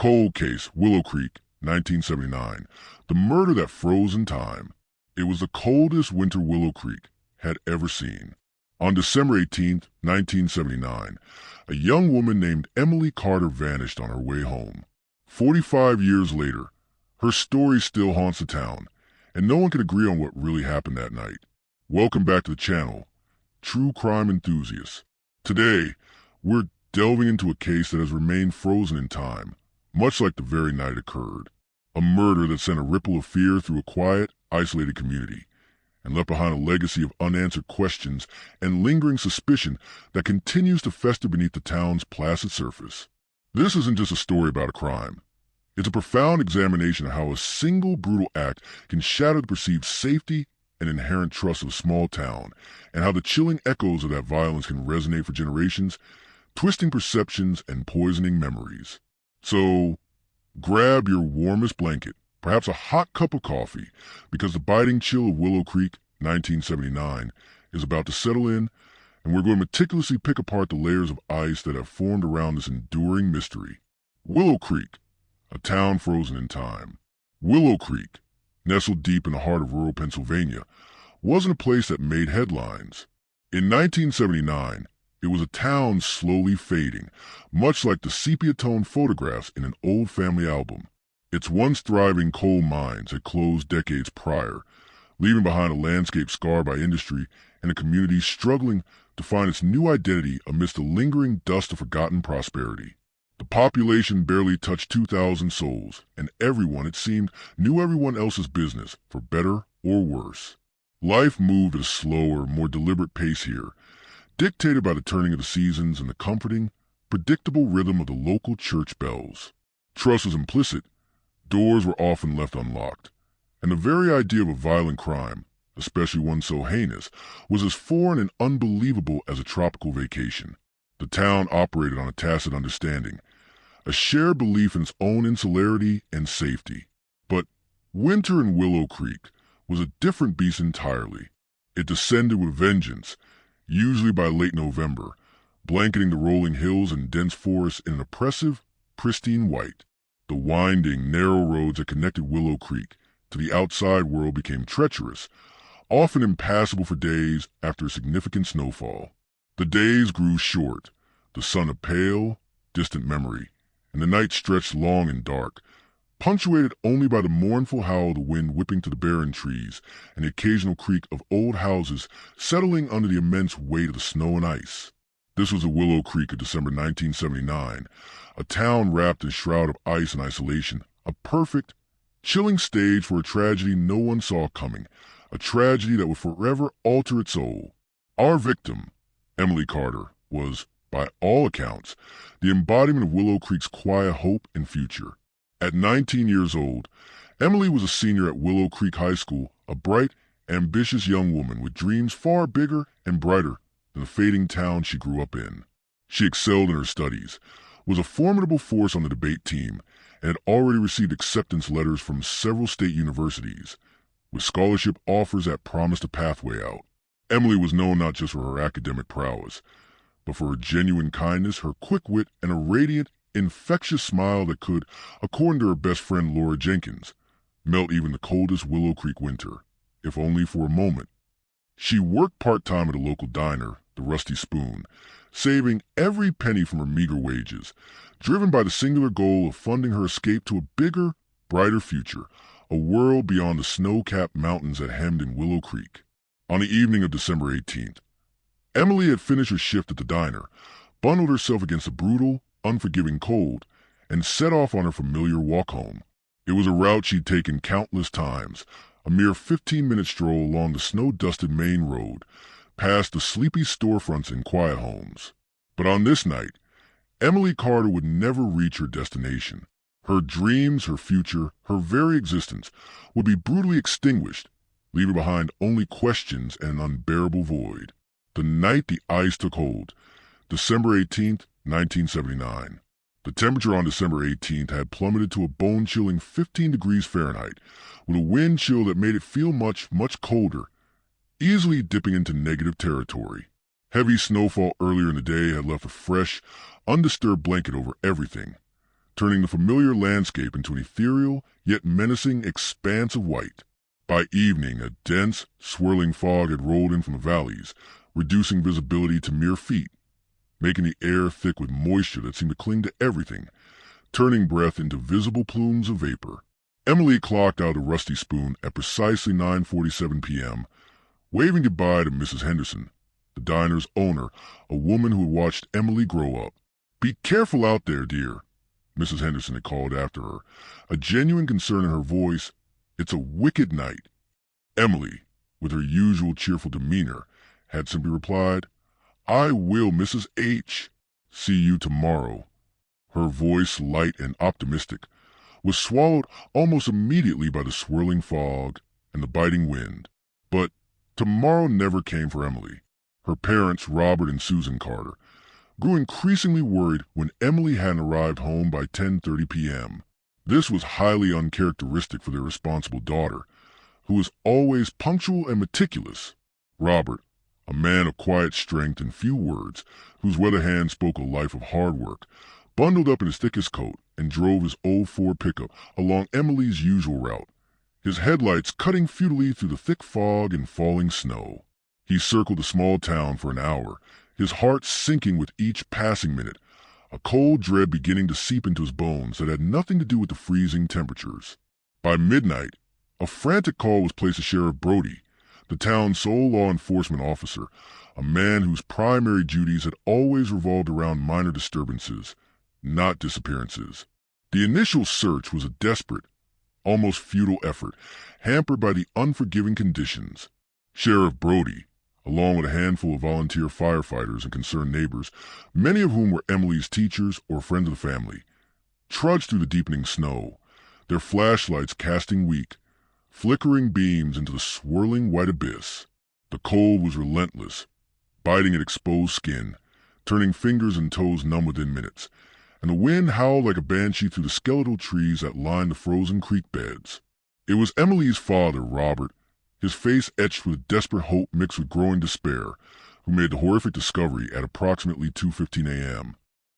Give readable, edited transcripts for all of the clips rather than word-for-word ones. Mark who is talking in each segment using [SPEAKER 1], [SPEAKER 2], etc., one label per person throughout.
[SPEAKER 1] Cold Case, Willow Creek, 1979. The murder that froze in time. It was the coldest winter Willow Creek had ever seen. On December 18, 1979, a young woman named Emily Carter vanished on her way home. 45 years later, her story still haunts the town, and no one can agree on what really happened that night. Welcome back to the channel, True Crime Enthusiasts. Today, we're delving into a case that has remained frozen in time, much like the very night it occurred. A murder that sent a ripple of fear through a quiet, isolated community, and left behind a legacy of unanswered questions and lingering suspicion that continues to fester beneath the town's placid surface. This isn't just a story about a crime. It's a profound examination of how a single brutal act can shatter the perceived safety and inherent trust of a small town, and how the chilling echoes of that violence can resonate for generations, twisting perceptions and poisoning memories. So, grab your warmest blanket, perhaps a hot cup of coffee, because the biting chill of Willow Creek, 1979, is about to settle in, and we're going to meticulously pick apart the layers of ice that have formed around this enduring mystery. Willow Creek, a town frozen in time. Willow Creek, nestled deep in the heart of rural Pennsylvania, wasn't a place that made headlines. In 1979, it was a town slowly fading, much like the sepia-toned photographs in an old family album. Its once thriving coal mines had closed decades prior, leaving behind a landscape scarred by industry and a community struggling to find its new identity amidst the lingering dust of forgotten prosperity. The population barely touched 2,000 souls, and everyone, it seemed, knew everyone else's business, for better or worse. Life moved at a slower, more deliberate pace here, dictated by the turning of the seasons and the comforting, predictable rhythm of the local church bells. Trust was implicit, doors were often left unlocked, and the very idea of a violent crime, especially one so heinous, was as foreign and unbelievable as a tropical vacation. The town operated on a tacit understanding, a shared belief in its own insularity and safety. But winter in Willow Creek was a different beast entirely. It descended with vengeance, usually by late November, blanketing the rolling hills and dense forests in an oppressive, pristine white. The winding, narrow roads that connected Willow Creek to the outside world became treacherous, often impassable for days after a significant snowfall. The days grew short, the sun a pale, distant memory, and the night stretched long and dark, punctuated only by the mournful howl of the wind whipping to the barren trees and the occasional creak of old houses settling under the immense weight of the snow and ice. This was the Willow Creek of December 1979, a town wrapped in a shroud of ice and isolation, a perfect, chilling stage for a tragedy no one saw coming, a tragedy that would forever alter its soul. Our victim, Emily Carter, was, by all accounts, the embodiment of Willow Creek's quiet hope and future. At 19 years old, Emily was a senior at Willow Creek High School, a bright, ambitious young woman with dreams far bigger and brighter than the fading town she grew up in. She excelled in her studies, was a formidable force on the debate team, and had already received acceptance letters from several state universities, with scholarship offers that promised a pathway out. Emily was known not just for her academic prowess, but for her genuine kindness, her quick wit, and a radiant, infectious smile that could, according to her best friend Laura Jenkins, melt even the coldest Willow Creek winter, if only for a moment. She worked part-time at a local diner, the Rusty Spoon, saving every penny from her meager wages, driven by the singular goal of funding her escape to a bigger, brighter future, a world beyond the snow-capped mountains that hemmed in Willow Creek. On the evening of December 18th, Emily had finished her shift at the diner, bundled herself against the brutal, unforgiving cold, and set off on her familiar walk home. It was a route she'd taken countless times, a mere 15-minute stroll along the snow-dusted main road, past the sleepy storefronts and quiet homes. But on this night, Emily Carter would never reach her destination. Her dreams, her future, her very existence would be brutally extinguished, leaving behind only questions and an unbearable void. The night the ice took hold, December 18th, 1979. The temperature on December 18th had plummeted to a bone-chilling 15 degrees Fahrenheit, with a wind chill that made it feel much, much colder, easily dipping into negative territory. Heavy snowfall earlier in the day had left a fresh, undisturbed blanket over everything. turning the familiar landscape into an ethereal yet menacing expanse of white. By evening, a dense, swirling fog had rolled in from the valleys, reducing visibility to mere feet, making the air thick with moisture that seemed to cling to everything, turning breath into visible plumes of vapor. Emily clocked out a Rusty Spoon at precisely 9:47 p.m., waving goodbye to Mrs. Henderson, the diner's owner, a woman who had watched Emily grow up. "Be careful out there, dear," Mrs. Henderson had called after her, a genuine concern in her voice. "It's a wicked night." Emily, with her usual cheerful demeanor, had simply replied, "I will, Mrs. H. See you tomorrow." Her voice, light and optimistic, was swallowed almost immediately by the swirling fog and the biting wind. But tomorrow never came for Emily. Her parents, Robert and Susan Carter, grew increasingly worried when Emily hadn't arrived home by 10:30 p.m. This was highly uncharacteristic for their responsible daughter, who was always punctual and meticulous. Robert, a man of quiet strength and few words, whose weather hand spoke a life of hard work, bundled up in his thickest coat and drove his old Ford pickup along Emily's usual route, his headlights cutting futilely through the thick fog and falling snow. He circled the small town for an hour, his heart sinking with each passing minute, a cold dread beginning to seep into his bones that had nothing to do with the freezing temperatures. By midnight, a frantic call was placed to Sheriff Brody, the town's sole law enforcement officer, a man whose primary duties had always revolved around minor disturbances, not disappearances. The initial search was a desperate, almost futile effort, hampered by the unforgiving conditions. Sheriff Brody, along with a handful of volunteer firefighters and concerned neighbors, many of whom were Emily's teachers or friends of the family, trudged through the deepening snow, their flashlights casting weak, flickering beams into the swirling white abyss. The cold was relentless, biting at exposed skin, turning fingers and toes numb within minutes, and the wind howled like a banshee through the skeletal trees that lined the frozen creek beds. It was Emily's father, Robert, his face etched with desperate hope mixed with growing despair, who made the horrific discovery at approximately 2:15 a.m.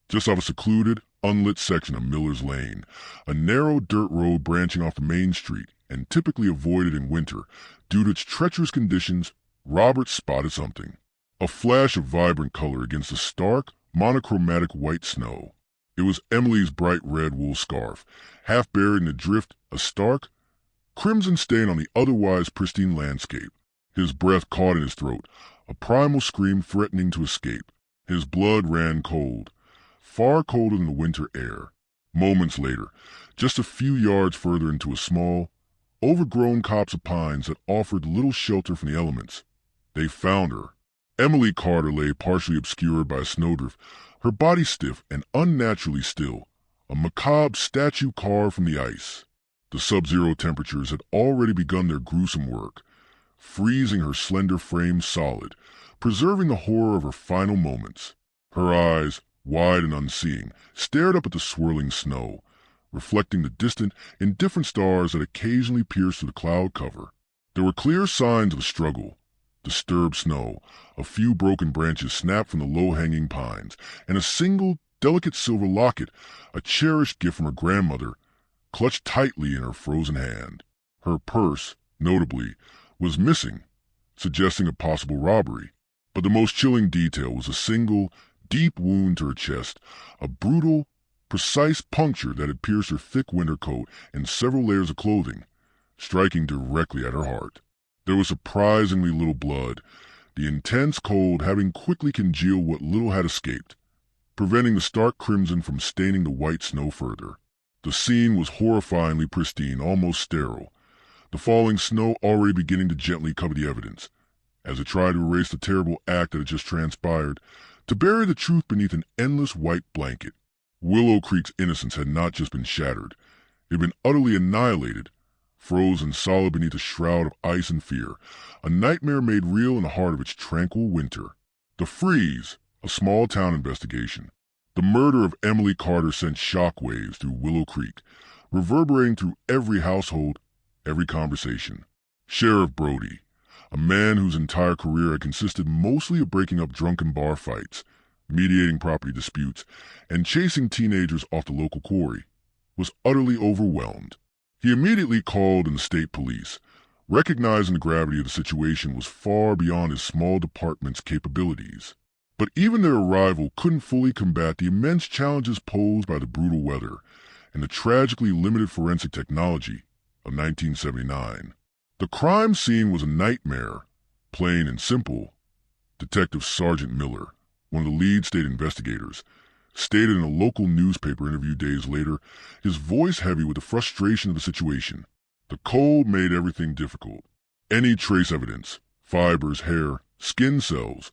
[SPEAKER 1] Just off a secluded, unlit section of Miller's Lane, a narrow dirt road branching off the main street and typically avoided in winter due to its treacherous conditions. Robert spotted something. A flash of vibrant color against the stark, monochromatic white snow. It was Emily's bright red wool scarf, half buried in the drift, a stark, crimson stain on the otherwise pristine landscape. His breath caught in his throat, a primal scream threatening to escape. His blood ran cold, far colder than the winter air. Moments later, just a few yards further into a small, overgrown copse of pines that offered little shelter from the elements, they found her. Emily Carter lay partially obscured by a snowdrift, her body stiff and unnaturally still, a macabre statue carved from the ice. The sub-zero temperatures had already begun their gruesome work, freezing her slender frame solid, preserving the horror of her final moments. Her eyes, wide and unseeing, stared up at the swirling snow, reflecting the distant, indifferent stars that occasionally pierced through the cloud cover. There were clear signs of a struggle. Disturbed snow, a few broken branches snapped from the low-hanging pines, and a single, delicate silver locket, a cherished gift from her grandmother, clutched tightly in her frozen hand. Her purse, notably, was missing, suggesting a possible robbery. But the most chilling detail was a single, deep wound to her chest, a brutal, precise puncture that had pierced her thick winter coat and several layers of clothing, striking directly at her heart. There was surprisingly little blood, the intense cold having quickly congealed what little had escaped, preventing the stark crimson from staining the white snow further. The scene was horrifyingly pristine, almost sterile, the falling snow already beginning to gently cover the evidence, as it tried to erase the terrible act that had just transpired, to bury the truth beneath an endless white blanket. Willow Creek's innocence had not just been shattered, it had been utterly annihilated, frozen solid beneath a shroud of ice and fear, a nightmare made real in the heart of its tranquil winter. The Freeze, a small-town investigation. The murder of Emily Carter sent shockwaves through Willow Creek, reverberating through every household, every conversation. Sheriff Brody, a man whose entire career had consisted mostly of breaking up drunken bar fights, mediating property disputes, and chasing teenagers off the local quarry, was utterly overwhelmed. He immediately called in the state police, recognizing the gravity of the situation was far beyond his small department's capabilities. But even their arrival couldn't fully combat the immense challenges posed by the brutal weather and the tragically limited forensic technology of 1979. The crime scene was a nightmare, plain and simple. Detective Sergeant Miller, one of the lead state investigators, stated in a local newspaper interview days later, his voice heavy with the frustration of the situation. The cold made everything difficult. Any trace evidence, fibers, hair, skin cells,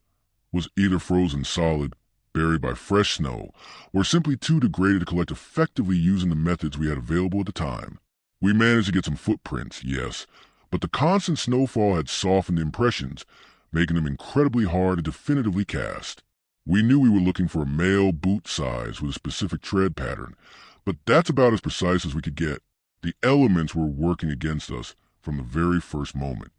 [SPEAKER 1] was either frozen solid, buried by fresh snow, or simply too degraded to collect effectively using the methods we had available at the time. We managed to get some footprints, yes, but the constant snowfall had softened the impressions, making them incredibly hard to definitively cast. We knew we were looking for a male boot size with a specific tread pattern, but that's about as precise as we could get. The elements were working against us from the very first moment.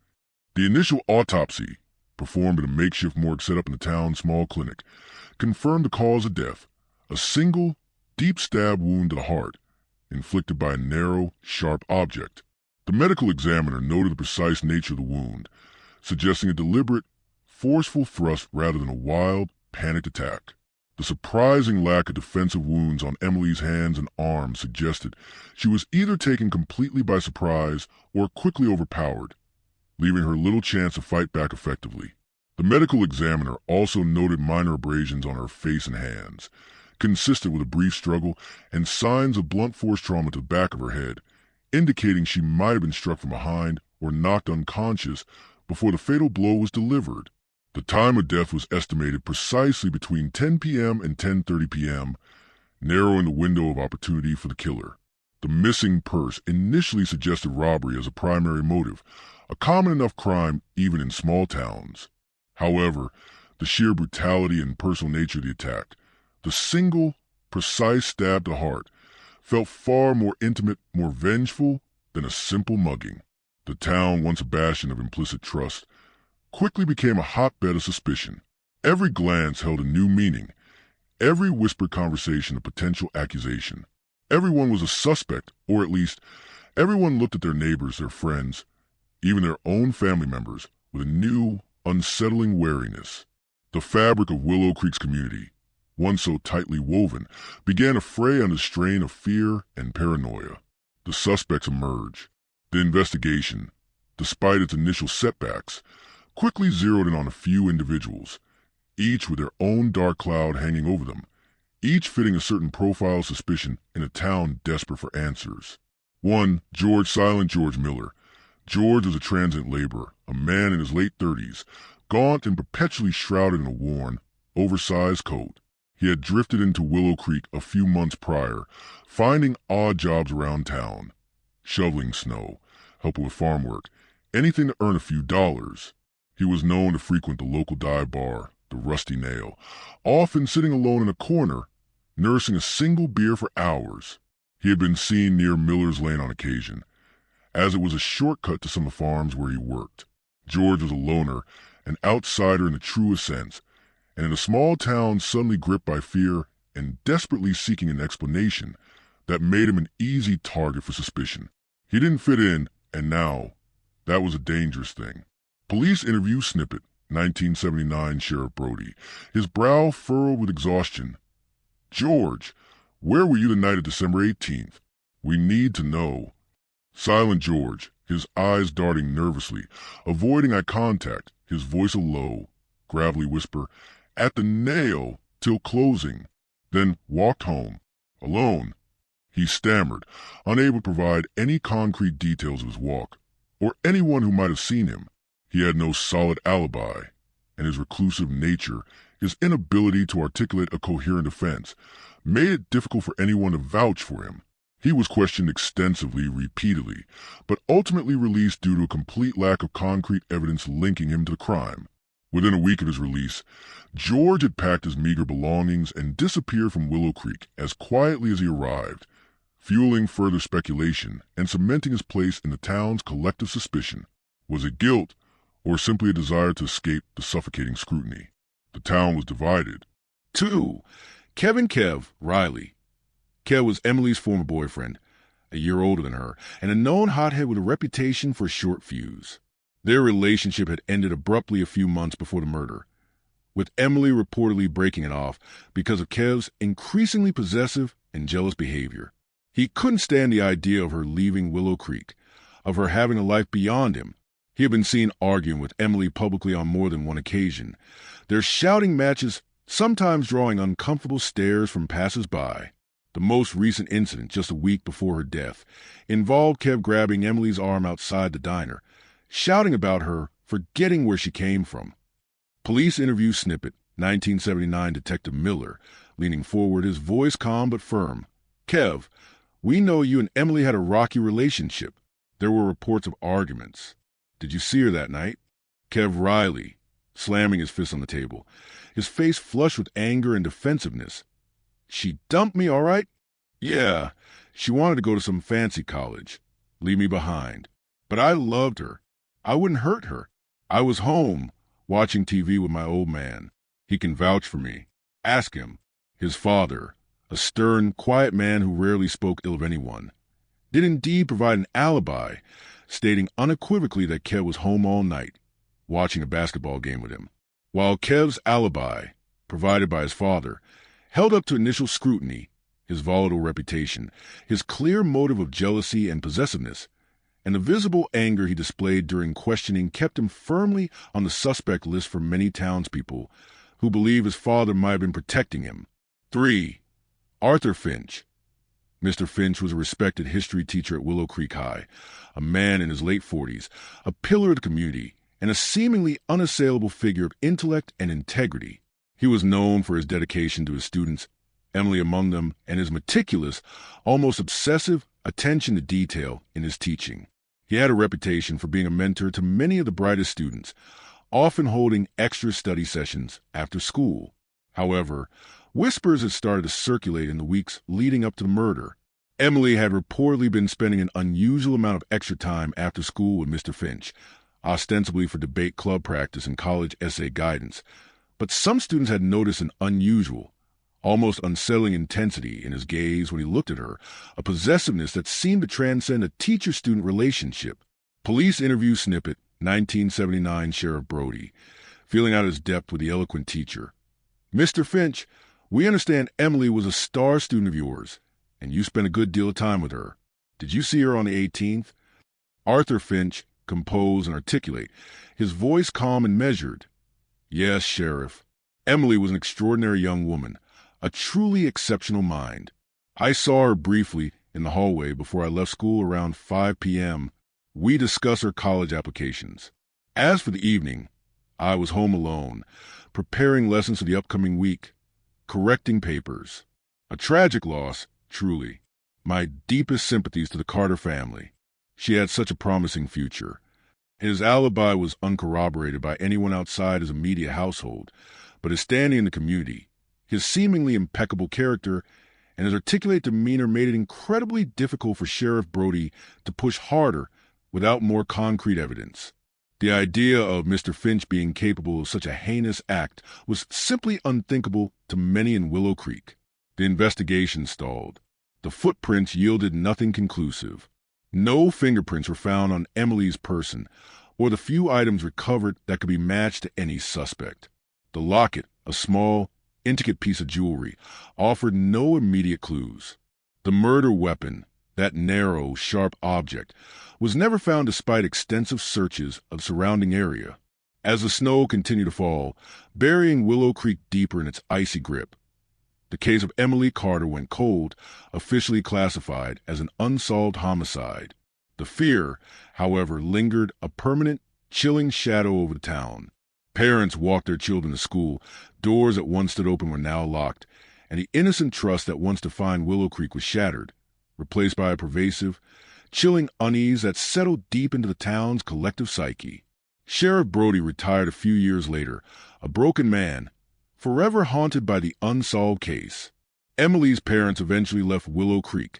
[SPEAKER 1] The initial autopsy, performed in a makeshift morgue set up in the town's small clinic, confirmed the cause of death, a single, deep stab wound to the heart, inflicted by a narrow, sharp object. The medical examiner noted the precise nature of the wound, suggesting a deliberate, forceful thrust rather than a wild, panicked attack. The surprising lack of defensive wounds on Emily's hands and arms suggested she was either taken completely by surprise or quickly overpowered, leaving her little chance to fight back effectively. The medical examiner also noted minor abrasions on her face and hands, consistent with a brief struggle and signs of blunt force trauma to the back of her head, indicating she might have been struck from behind or knocked unconscious before the fatal blow was delivered. The time of death was estimated precisely between 10 p.m. and 10:30 p.m., narrowing the window of opportunity for the killer. The missing purse initially suggested robbery as a primary motive, a common enough crime even in small towns. However, the sheer brutality and personal nature of the attack, the single, precise stab to the heart, felt far more intimate, more vengeful than a simple mugging. The town, once a bastion of implicit trust, quickly became a hotbed of suspicion. Every glance held a new meaning, every whispered conversation a potential accusation. Everyone was a suspect, or at least everyone looked at their neighbors, their friends, even their own family members, with a new, unsettling wariness. The fabric of Willow Creek's community, once so tightly woven, began to fray under the strain of fear and paranoia. The suspects emerged. The investigation, despite its initial setbacks, quickly zeroed in on a few individuals, each with their own dark cloud hanging over them, each fitting a certain profile of suspicion in a town desperate for answers. One, Silent George Miller. George was a transient laborer, a man in his late 30s, gaunt and perpetually shrouded in a worn, oversized coat. He had drifted into Willow Creek a few months prior, finding odd jobs around town, shoveling snow, helping with farm work, anything to earn a few dollars. He was known to frequent the local dive bar, the Rusty Nail, often sitting alone in a corner, nursing a single beer for hours. He had been seen near Miller's Lane on occasion, as it was a shortcut to some of the farms where he worked. George was a loner, an outsider in the truest sense, and in a small town suddenly gripped by fear and desperately seeking an explanation that made him an easy target for suspicion. He didn't fit in, and now, that was a dangerous thing. Police interview snippet, 1979 Sheriff Brody, his brow furrowed with exhaustion. George, where were you the night of December 18th? We need to know. Silent George, his eyes darting nervously, avoiding eye contact, his voice a low, gravelly whisper, at the nail till closing, then walked home, alone. He stammered, unable to provide any concrete details of his walk, or anyone who might have seen him. He had no solid alibi, and his reclusive nature, his inability to articulate a coherent defense, made it difficult for anyone to vouch for him. He was questioned extensively, repeatedly, but ultimately released due to a complete lack of concrete evidence linking him to the crime. Within a week of his release, George had packed his meager belongings and disappeared from Willow Creek as quietly as he arrived, fueling further speculation and cementing his place in the town's collective suspicion. Was it guilt, or simply a desire to escape the suffocating scrutiny? The town was divided.
[SPEAKER 2] 2. Kevin Kev Riley.
[SPEAKER 1] Kev was Emily's former boyfriend, a year older than her, and a known hothead with a reputation for a short fuse. Their relationship had ended abruptly a few months before the murder, with Emily reportedly breaking it off because of Kev's increasingly possessive and jealous behavior. He couldn't stand the idea of her leaving Willow Creek, of her having a life beyond him. He had been seen arguing with Emily publicly on more than one occasion, their shouting matches sometimes drawing uncomfortable stares from passers-by. The most recent incident, just a week before her death, involved Kev grabbing Emily's arm outside the diner, shouting about her forgetting where she came from. Police interview snippet, 1979 Detective Miller, leaning forward, his voice calm but firm. Kev, we know you and Emily had a rocky relationship. There were reports of arguments. Did you see her that night? Kev Riley, slamming his fist on the table, his face flushed with anger and defensiveness. She dumped me, all right? Yeah, she wanted to go to some fancy college, leave me behind. But I loved her. I wouldn't hurt her. I was home, watching TV with my old man. He can vouch for me. Ask him. His father, a stern, quiet man who rarely spoke ill of anyone, did indeed provide an alibi, stating unequivocally that Kev was home all night, watching a basketball game with him. While Kev's alibi, provided by his father, held up to initial scrutiny, his volatile reputation, his clear motive of jealousy and possessiveness, and the visible anger he displayed during questioning kept him firmly on the suspect list for many townspeople who believe his father might have been protecting him. 3. Arthur Finch. Mr. Finch was a respected history teacher at Willow Creek High, a man in his late 40s, a pillar of the community, and a seemingly unassailable figure of intellect and integrity. He was known for his dedication to his students, Emily among them, and his meticulous, almost obsessive attention to detail in his teaching. He had a reputation for being a mentor to many of the brightest students, often holding extra study sessions after school. However, whispers had started to circulate in the weeks leading up to the murder. Emily had reportedly been spending an unusual amount of extra time after school with Mr. Finch, ostensibly for debate club practice and college essay guidance. But some students had noticed an unusual, almost unsettling intensity in his gaze when he looked at her, a possessiveness that seemed to transcend a teacher-student relationship. Police interview snippet, 1979 Sheriff Brody, feeling out his depth with the eloquent teacher. Mr. Finch, we understand Emily was a star student of yours, and you spent a good deal of time with her. Did you see her on the 18th? Arthur Finch, composed and articulate, his voice calm and measured. Yes, Sheriff. Emily was an extraordinary young woman, a truly exceptional mind. I saw her briefly in the hallway before I left school around 5 p.m. We discussed her college applications. As for the evening, I was home alone, preparing lessons for the upcoming week, correcting papers. A tragic loss, truly. My deepest sympathies to the Carter family. She had such a promising future. His alibi was uncorroborated by anyone outside his immediate household, but his standing in the community, his seemingly impeccable character, and his articulate demeanor made it incredibly difficult for Sheriff Brody to push harder without more concrete evidence. The idea of Mr. Finch being capable of such a heinous act was simply unthinkable to many in Willow Creek. The investigation stalled. The footprints yielded nothing conclusive. No fingerprints were found on Emily's person, or the few items recovered that could be matched to any suspect. The locket, a small, intricate piece of jewelry, offered no immediate clues. The murder weapon, that narrow, sharp object, was never found despite extensive searches of the surrounding area. As the snow continued to fall, burying Willow Creek deeper in its icy grip, the case of Emily Carter went cold, officially classified as an unsolved homicide. The fear, however, lingered, a permanent, chilling shadow over the town. Parents walked their children to school, doors that once stood open were now locked, and the innocent trust that once defined Willow Creek was shattered, replaced by a pervasive, chilling unease that settled deep into the town's collective psyche. Sheriff Brody retired a few years later, a broken man, forever haunted by the unsolved case. Emily's parents eventually left Willow Creek,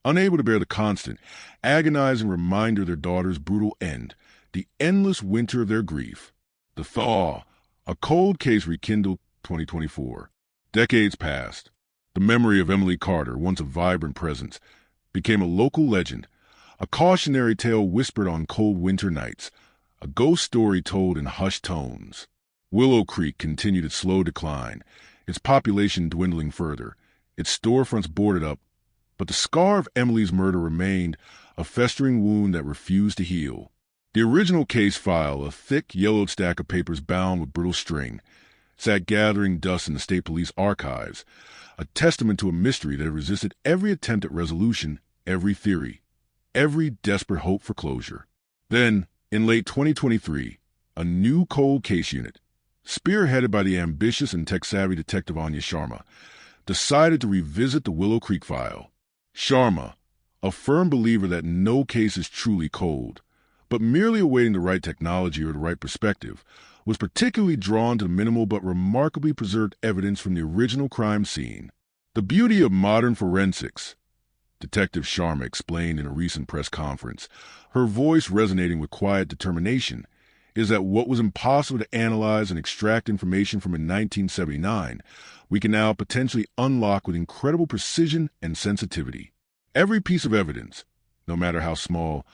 [SPEAKER 1] unable to bear the constant, agonizing reminder of their daughter's brutal end, the endless winter of their grief. The Thaw, a cold case rekindled 2024. Decades passed. The memory of Emily Carter, once a vibrant presence, became a local legend, a cautionary tale whispered on cold winter nights, a ghost story told in hushed tones. Willow Creek continued its slow decline, its population dwindling further, its storefronts boarded up, but the scar of Emily's murder remained, a festering wound that refused to heal. The original case file, a thick, yellowed stack of papers bound with brittle string, sat gathering dust in the state police archives, a testament to a mystery that had resisted every attempt at resolution, every theory, every desperate hope for closure. Then, in late 2023, a new cold case unit, spearheaded by the ambitious and tech-savvy detective Anya Sharma, decided to revisit the Willow Creek file. Sharma, a firm believer that no case is truly cold, but merely awaiting the right technology or the right perspective, was particularly drawn to the minimal but remarkably preserved evidence from the original crime scene. The beauty of modern forensics, Detective Sharma explained in a recent press conference, her voice resonating with quiet determination, is that what was impossible to analyze and extract information from in 1979, we can now potentially unlock with incredible precision and sensitivity. Every piece of evidence, no matter how small,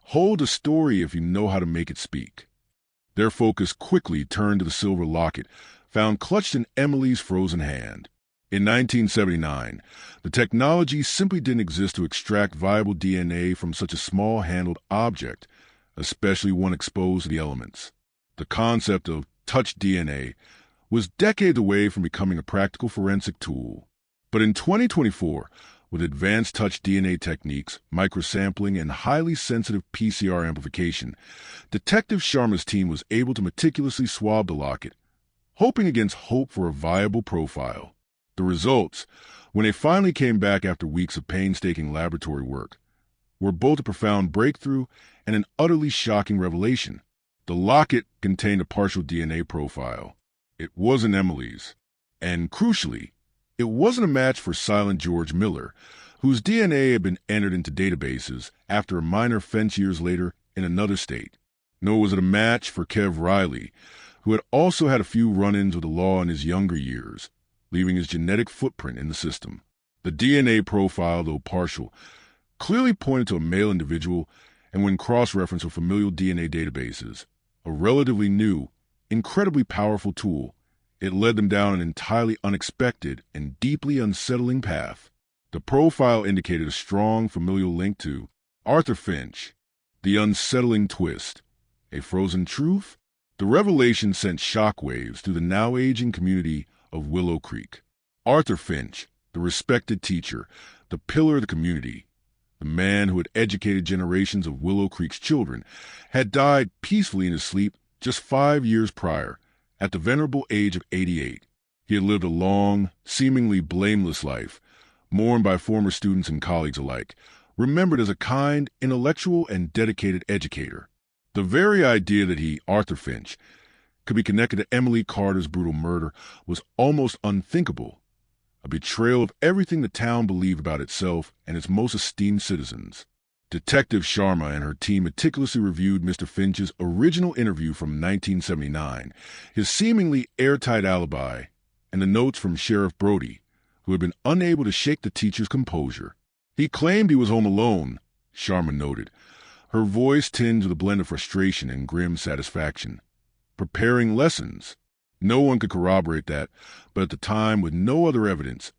[SPEAKER 1] holds a story if you know how to make it speak. Their focus quickly turned to the silver locket, found clutched in Emily's frozen hand. In 1979, the technology simply didn't exist to extract viable DNA from such a small-handled object, especially one exposed to the elements. The concept of touch DNA was decades away from becoming a practical forensic tool. But in 2024, with advanced touch DNA techniques, microsampling, and highly sensitive PCR amplification, Detective Sharma's team was able to meticulously swab the locket, hoping against hope for a viable profile. The results, when they finally came back after weeks of painstaking laboratory work, were both a profound breakthrough and an utterly shocking revelation. The locket contained a partial DNA profile. It wasn't Emily's. And crucially, it wasn't a match for Silent George Miller, whose DNA had been entered into databases after a minor offense years later in another state. Nor was it a match for Kev Riley, who had also had a few run-ins with the law in his younger years, leaving his genetic footprint in the system. The DNA profile, though partial, clearly pointed to a male individual, and when cross-referenced with familial DNA databases, a relatively new, incredibly powerful tool, it led them down an entirely unexpected and deeply unsettling path. The profile indicated a strong familial link to Arthur Finch. The unsettling twist. A frozen truth? The revelation sent shockwaves through the now-aging community of Willow Creek. Arthur Finch, the respected teacher, the pillar of the community, the man who had educated generations of Willow Creek's children, had died peacefully in his sleep just 5 years prior, at the venerable age of 88. He had lived a long, seemingly blameless life, mourned by former students and colleagues alike, remembered as a kind, intellectual, and dedicated educator. The very idea that he, Arthur Finch, could be connected to Emily Carter's brutal murder was almost unthinkable, a betrayal of everything the town believed about itself and its most esteemed citizens. Detective Sharma and her team meticulously reviewed Mr. Finch's original interview from 1979, his seemingly airtight alibi, and the notes from Sheriff Brody, who had been unable to shake the teacher's composure. He claimed he was home alone, Sharma noted, her voice tinged with a blend of frustration and grim satisfaction. Preparing lessons. No one could corroborate that, but at the time, with no other evidence,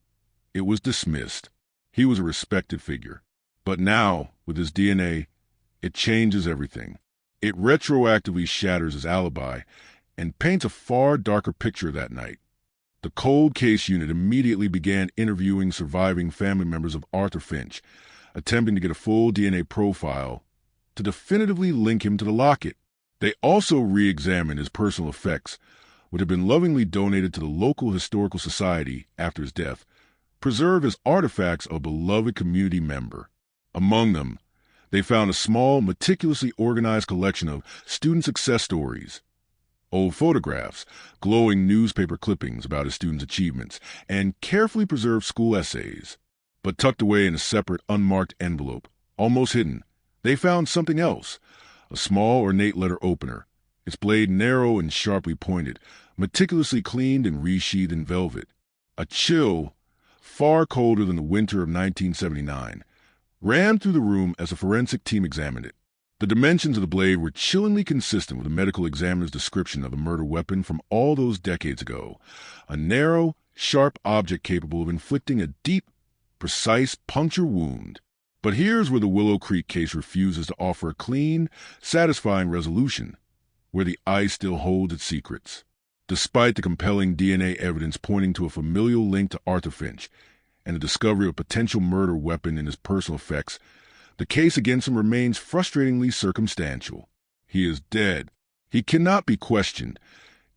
[SPEAKER 1] it was dismissed. He was a respected figure. But now, with his DNA, it changes everything. It retroactively shatters his alibi and paints a far darker picture of that night. The cold case unit immediately began interviewing surviving family members of Arthur Finch, attempting to get a full DNA profile to definitively link him to the locket. They also re-examined his personal effects, which had been lovingly donated to the local historical society after his death, preserved as artifacts of a beloved community member. Among them, they found a small, meticulously organized collection of student success stories, old photographs, glowing newspaper clippings about his students' achievements, and carefully preserved school essays. But tucked away in a separate, unmarked envelope, almost hidden, they found something else, a small, ornate letter opener, its blade narrow and sharply pointed, meticulously cleaned and resheathed in velvet. A chill far colder than the winter of 1979, ran through the room as a forensic team examined it. The dimensions of the blade were chillingly consistent with the medical examiner's description of the murder weapon from all those decades ago. A narrow, sharp object capable of inflicting a deep, precise puncture wound. But here's where the Willow Creek case refuses to offer a clean, satisfying resolution, where the ice still holds its secrets. Despite the compelling DNA evidence pointing to a familial link to Arthur Finch and the discovery of a potential murder weapon in his personal effects, the case against him remains frustratingly circumstantial. He is dead. He cannot be questioned,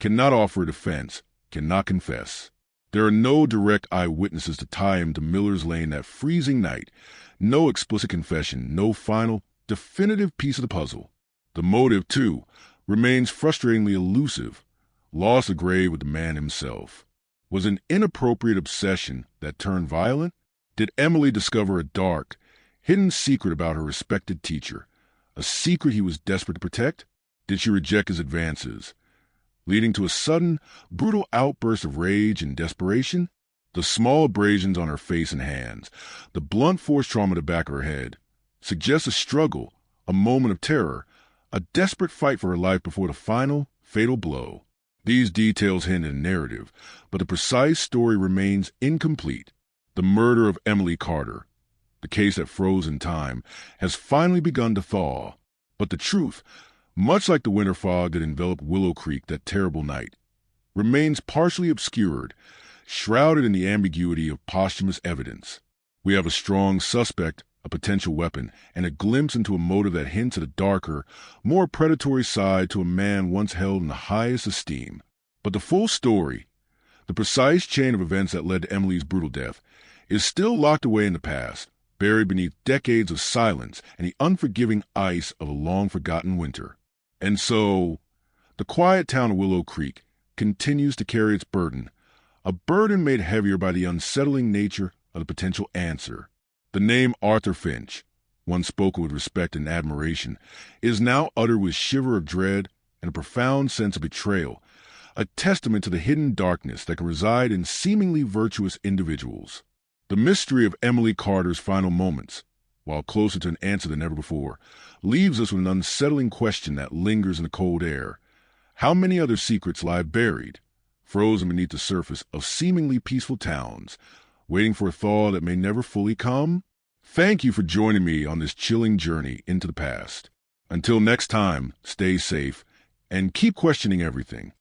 [SPEAKER 1] cannot offer a defense, cannot confess. There are no direct eyewitnesses to tie him to Miller's Lane that freezing night, no explicit confession, no final, definitive piece of the puzzle. The motive, too, remains frustratingly elusive, lost the grave with the man himself. Was an inappropriate obsession that turned violent? Did Emily discover a dark, hidden secret about her respected teacher, a secret he was desperate to protect? Did she reject his advances, leading to a sudden, brutal outburst of rage and desperation? The small abrasions on her face and hands, the blunt force trauma to the back of her head, suggest a struggle, a moment of terror, a desperate fight for her life before the final, fatal blow. These details hint at a narrative, but the precise story remains incomplete. The murder of Emily Carter, the case that froze in time, has finally begun to thaw. But the truth, much like the winter fog that enveloped Willow Creek that terrible night, remains partially obscured, shrouded in the ambiguity of posthumous evidence. We have a strong suspect, a potential weapon, and a glimpse into a motive that hints at a darker, more predatory side to a man once held in the highest esteem. But the full story, the precise chain of events that led to Emily's brutal death, is still locked away in the past, buried beneath decades of silence and the unforgiving ice of a long-forgotten winter. And so, the quiet town of Willow Creek continues to carry its burden, a burden made heavier by the unsettling nature of the potential answer. The name Arthur Finch, once spoken with respect and admiration, is now uttered with shiver of dread and a profound sense of betrayal, a testament to the hidden darkness that can reside in seemingly virtuous individuals. The mystery of Emily Carter's final moments, while closer to an answer than ever before, leaves us with an unsettling question that lingers in the cold air. How many other secrets lie buried, frozen beneath the surface of seemingly peaceful towns, waiting for a thaw that may never fully come? Thank you for joining me on this chilling journey into the past. Until next time, stay safe and keep questioning everything.